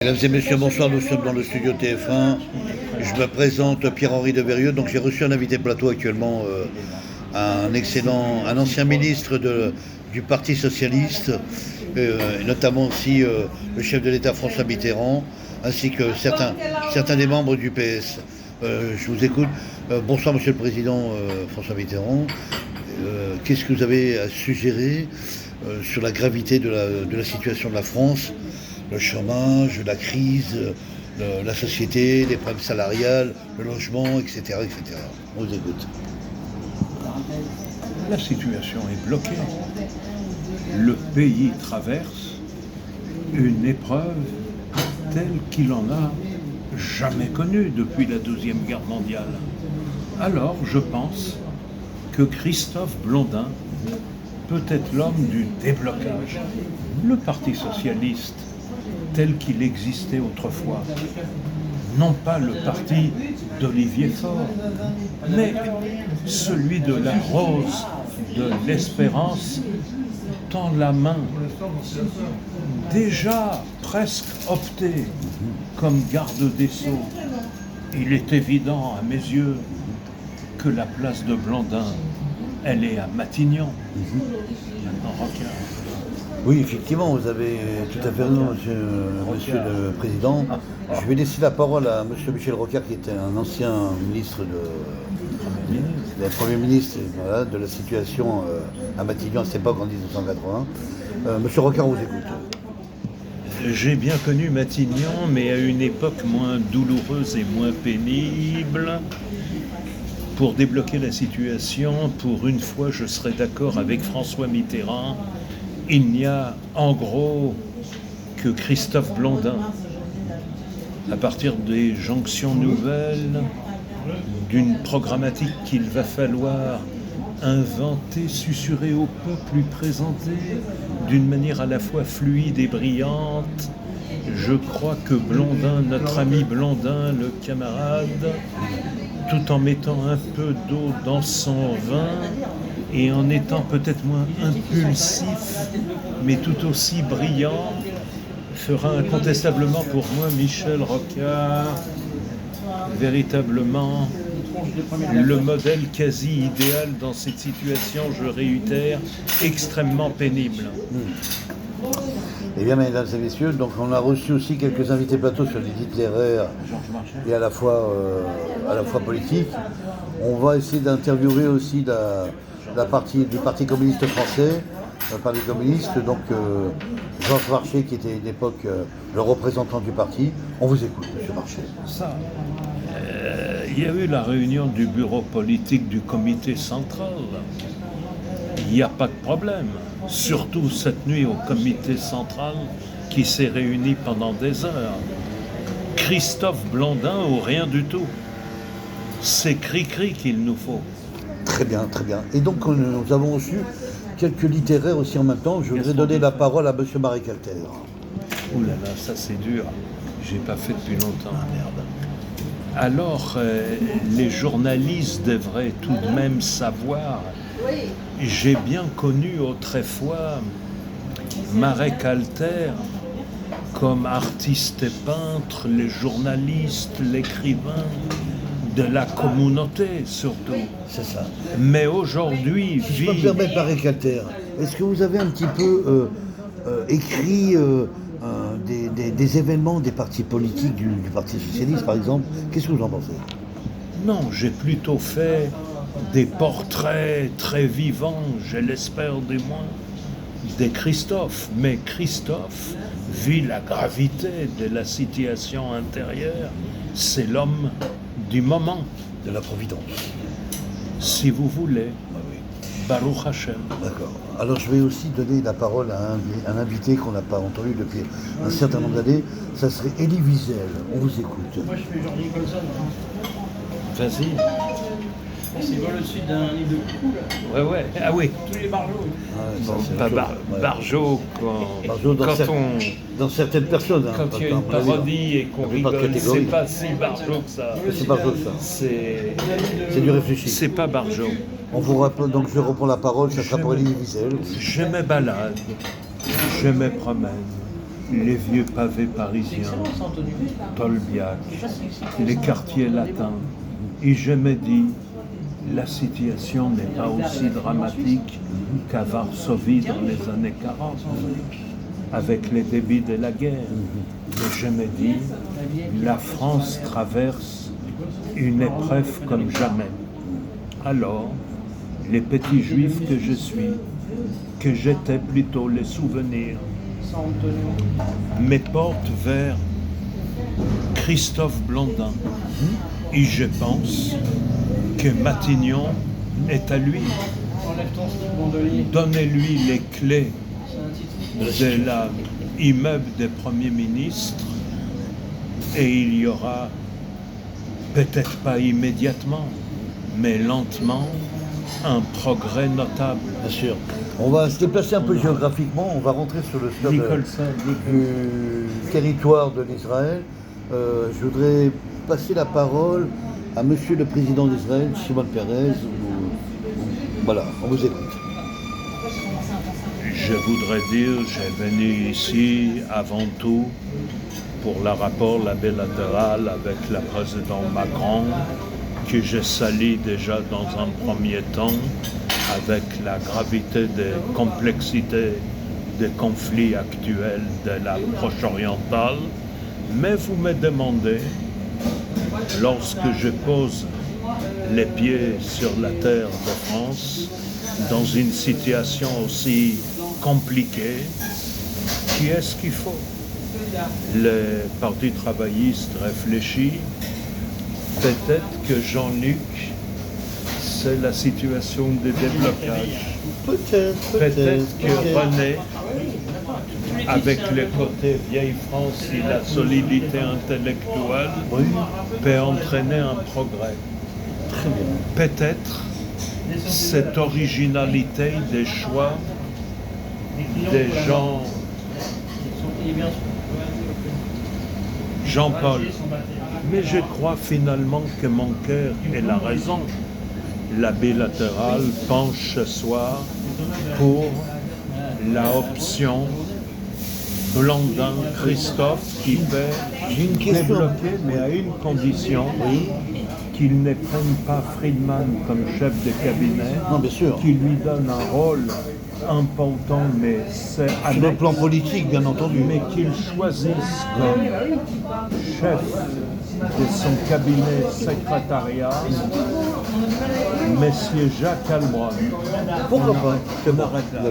Mesdames et messieurs, bonsoir, nous sommes dans le studio TF1. Je me présente Pierre-Henri de Verrieux. Donc j'ai reçu un invité plateau actuellement, un ancien ministre du Parti Socialiste, notamment aussi le chef de l'État François Mitterrand, ainsi que certains des membres du PS. Je vous écoute. Bonsoir Monsieur le Président François Mitterrand. Qu'est-ce que vous avez à suggérer sur la gravité de la situation de la France? Le chômage, la crise, la société, les problèmes salariales, le logement, etc., etc. On vous écoute. La situation est bloquée. Le pays traverse une épreuve telle qu'il en a jamais connue depuis la Deuxième Guerre mondiale. Alors, je pense que Christophe Blondin peut être l'homme du déblocage. Le Parti socialiste tel qu'il existait autrefois, non pas le parti d'Olivier Faure, mais celui de la rose, de l'espérance, tend la main, déjà presque opté comme garde des Sceaux. Il est évident à mes yeux que la place de Blondin, elle est à Matignon. Maintenant, Rocard. Oui, effectivement, vous avez tout à fait raison, monsieur le Président. Je vais laisser la parole à monsieur Michel Rocard, qui était un ancien ministre le Premier ministre voilà, de la situation à Matignon à cette époque en 1980. Monsieur Rocard, on vous écoute. J'ai bien connu Matignon, mais à une époque moins douloureuse et moins pénible. Pour débloquer la situation, pour une fois, je serai d'accord avec François Mitterrand. Il n'y a en gros que Christophe Blondin. À partir des jonctions nouvelles, d'une programmatique qu'il va falloir inventer, susurrer au peuple, lui présenter d'une manière à la fois fluide et brillante, je crois que Blondin, notre ami Blondin, le camarade, tout en mettant un peu d'eau dans son vin et en étant peut-être moins impulsif, mais tout aussi brillant, fera incontestablement pour moi Michel Rocard véritablement le modèle quasi idéal dans cette situation, je réitère, extrêmement pénible. Eh bien, mesdames et messieurs, donc on a reçu aussi quelques invités plateaux sur les littéraires et à la fois politiques. On va essayer d'interviewer aussi du Parti communiste français, le Parti communiste, donc Georges Marchais, qui était à une époque le représentant du parti. On vous écoute, monsieur Marchais. Il y a eu la réunion du bureau politique du comité central. Il n'y a pas de problème. Surtout cette nuit au comité central qui s'est réuni pendant des heures. Christophe Blondin ou rien du tout. C'est cri-cri qu'il nous faut. Très bien, très bien. Et donc nous avons reçu quelques littéraires aussi en même temps. Je voudrais donner la parole à monsieur Marie Calter. Ouh là là, ça c'est dur. J'ai pas fait depuis longtemps. Ah merde. Alors, les journalistes devraient tout de même savoir. J'ai bien connu autrefois Marek Alter comme artiste et peintre, les journalistes, l'écrivain de la communauté surtout. C'est ça. Mais aujourd'hui, Si je peux me permettre, Marek Alter, est-ce que vous avez un petit peu écrit des événements des partis politiques du Parti Socialiste, par exemple? Qu'est-ce que vous en pensez? Non, j'ai plutôt fait des portraits très vivants, je l'espère du moins, des Christophe. Mais Christophe vit la gravité de la situation intérieure. C'est l'homme du moment. De la Providence. Si vous voulez. Ah oui. Baruch Hashem. D'accord. Alors je vais aussi donner la parole à un invité qu'on n'a pas entendu depuis un certain nombre d'années. Ça serait Elie Wiesel. On vous écoute. Moi, je fais Jordi Nicholson. Vas-y. C'est pas le sud d'un livre de coucou, là. Ouais. Ah oui. Tous les barjots. Ouais, ça, Bon, c'est pas autre chose. Ouais. Barjot Barjot quand dans certaines personnes. Hein, il y a une parodie et qu'on Pas de rigole, catégorie. c'est pas si Barjot que ça. C'est pas faux, ça. C'est du réfléchi. C'est pas Barjot. On vous rappelle, donc je reprends la parole, ça sera pour Elie Wiesel. Je me balade, je me promène, les vieux pavés parisiens, Tolbiac, les quartiers latins. Et je me dis, la situation n'est pas aussi dramatique qu'à Varsovie dans les années 40, avec les débits de la guerre. Et je me dis, la France traverse une épreuve comme jamais. Alors, les petits juifs que je suis, que j'étais plutôt les souvenirs, me portent vers Christophe Blondin. Et je pense que Matignon est à lui. Donnez-lui les clés de l'immeuble des premiers ministres et il y aura, peut-être pas immédiatement, mais lentement, un progrès notable. Bien sûr. On va se déplacer un peu géographiquement, on va rentrer sur le sol du territoire de l'Israël. Je voudrais passer la parole à Monsieur le Président d'Israël, Shimon Peres. Voilà, on vous écoute. Je voudrais dire, j'ai venu ici avant tout pour le rapport bilatéral avec le président Macron, que je salue déjà dans un premier temps, avec la gravité des complexités des conflits actuels de la Proche-Orientale. Mais vous me demandez, lorsque je pose les pieds sur la terre de France, dans une situation aussi compliquée, qui est-ce qu'il faut? Le Parti travailliste réfléchit, peut-être que Jean-Luc, c'est la situation de déblocage. Peut-être que René, avec le côté vieille France et la solidité intellectuelle, peut entraîner un progrès. Peut-être cette originalité des choix des gens, Jean-Paul. Mais je crois finalement que mon cœur ait la raison. La bilatérale penche ce soir pour la option Blondin Christophe qui peut débloquer, mais à une condition, qu'il ne prenne pas Friedman comme chef de cabinet, Non, bien sûr. qui lui donne un rôle important, mais c'est Sur le plan politique, bien entendu. mais qu'il choisisse comme chef de son cabinet secrétariat Monsieur Jacques Almoine. Pourquoi pas? Je m'arrête là.